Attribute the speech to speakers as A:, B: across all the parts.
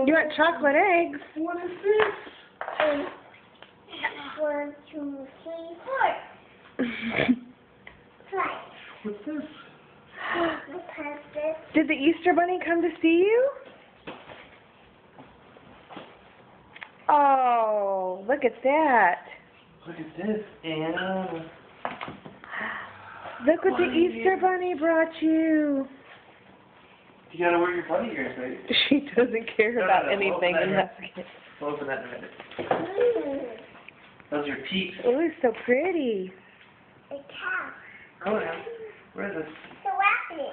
A: You want chocolate eggs?
B: What is this?
C: 1, 2, 3, 4. 5.
B: What's this?
A: Did the Easter Bunny come to see you? Oh, look at that.
B: Look at this, Anna.
A: Look what the Easter Bunny brought you.
B: You gotta wear your bunny ears, baby.
A: She doesn't care about
B: No,
A: anything in that.
B: Open that in a minute. Those are your teeth.
A: Oh, it's so pretty.
C: A cow.
B: Oh, yeah. Where is it?
C: So happy.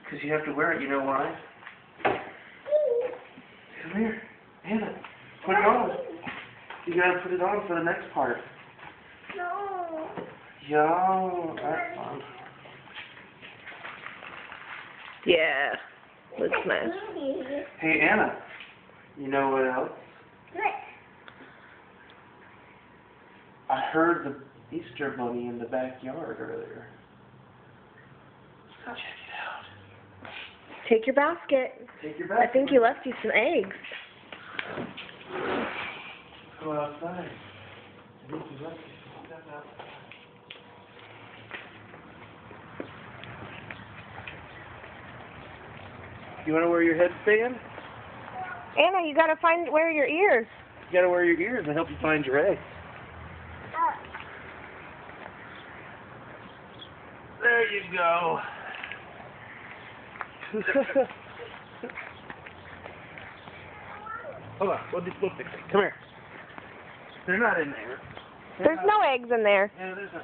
B: Because you have to wear it, you know why? Come here. Anna, put it on. You gotta put it on for the next part.
C: No.
B: Yo, that's fun.
A: Yeah, looks nice.
B: Hey, Anna, you know what else?
C: Look.
B: I heard the Easter Bunny in the backyard earlier. Let's go check it out.
A: Take your basket.
B: Take your
A: I
B: basket.
A: think he left you some eggs.
B: Go outside. I think he left you some stuff outside. You want to wear your headband?
A: Anna, you gotta wear your ears.
B: You got to wear your ears to help you find your eggs. There you go. Hold on, we'll fix it. Come here. They're not in there.
A: There's no eggs in there.
B: Yeah, there's a.